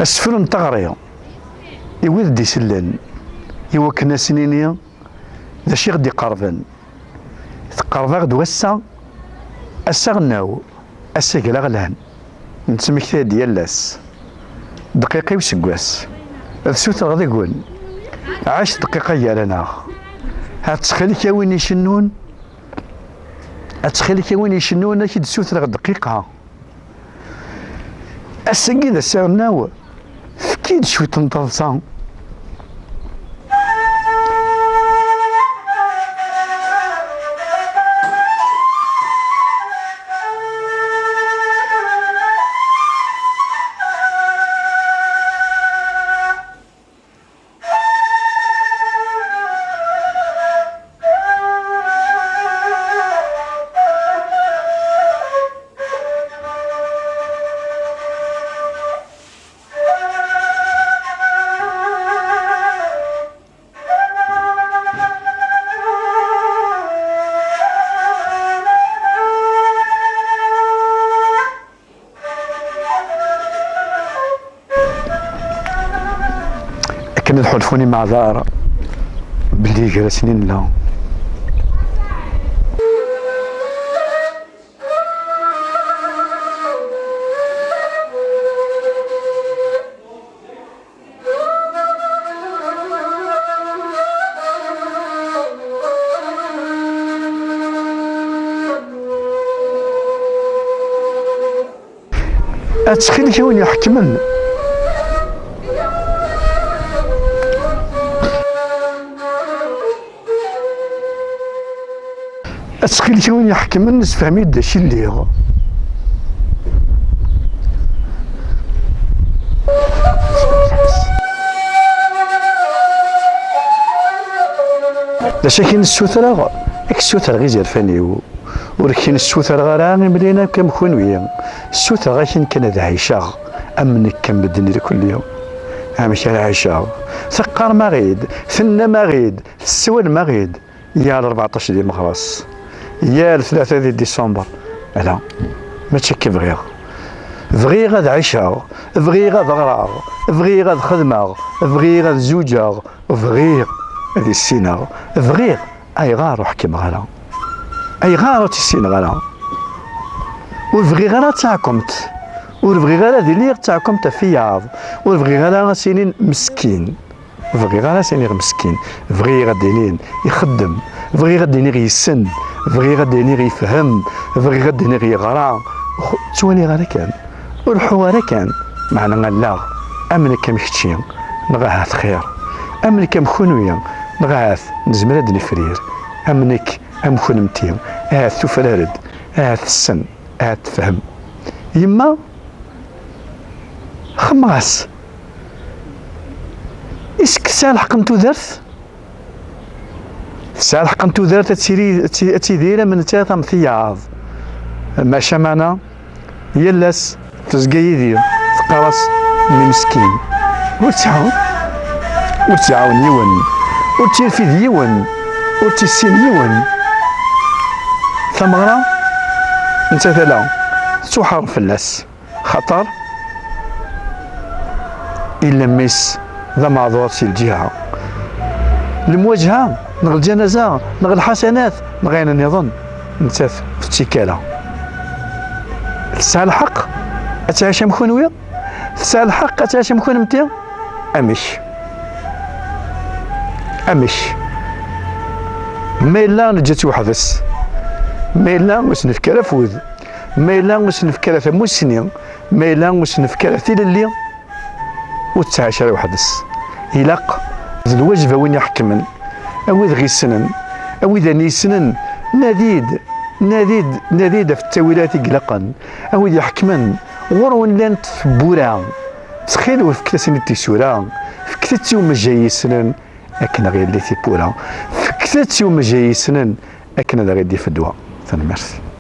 السفر نتغري يويد دي سلان يوكنا سنينيا ذا شي غدي قربان تقربا غد وسا اسا غناو اسا كلا غلان نتسمكتا ديال لاس دقيقة وسكواس السوت غادي يقول عاش دقيقة يالنا هتخليك يا وين يشنون هتخليك يا وين يشنون اكيد السوت غد دقيقة اسا كذا ساغناو اكيد شوية تنطلصا كنا تحلفوني مع زهرة بلي جالسين لا أتخيل وين يحكمن أتخيل وين يحكمن نسفهمي داشي اللي داشا كاين السوثرة السوثرة غير زرفاني ولكن السوثرة غير ملينا كمخونوية السوثرة غير كان ذا عيشة أمنك كنبدني كل يوم ماشي عيشة ثقار ما غيد ثنا ما غيد السوال ما غيد يا 14 ديال مخلص يا 3 ديال ديسمبر لا ماشي كي بغيغ بغي غاد عيشة بغي غاد غراغ بغي غاد خدمة بغي غاد زوجة بغي هذه السينة بغي اي غار وحكم غلا اي غار تسين غلا وبغي غير تعكمت وبغي غير ديليغ تعكمت في ياض وبغي غير سنين مسكين بغي غير سنين مسكين بغي غادينين يخدم بغي غاديني يسن بغي غاديني يفهم بغي غاديني يغرا توالي غير كان والحوار كان معنا لا امنك كمشتي نغاث خير امنك كمخونويا نغاث نزمر هاد الفرير امنك امخونمتي تفرارد السن تفهم يما خماس اسك سالح قنتو درت سالح قنتو درت تيدير من تاتا مثياض ماشا معنا يلاس تزقايدي تقرص من مسكين وتعاون يون وتيرفيد يون وتسين يون ثمغرة انت ثلا تحار فلاس خطر إلا ميس ذا معذور سي الجهة المواجهة نغ الجنازة نغ الحسنات نغينا نظن نتاف في التكالة تسعى الحق أتعيش مخونوية تسعى الحق أتعيش مخون متيا أمش ما إلا نجات وحدث ما إلا مش نفكر فوذ ما إلا مش نفكر في مسنين ما إلا مش نفكر في اللي وتعيش على وحدث يلاق الوجبة وين يحكمن أوذ غي سنن أوذ نيسنن ناديد في التاويلات يقلقن أوذ يحكمن غورون لانت في بوران تخيل وفكتا سنين تيسورا فكتا تيوم جاي سنن أكنا غير اللي تيبورا فكتا تيوم جاي سنن أكنا غير دي في الدواء. ثاني ميرسي.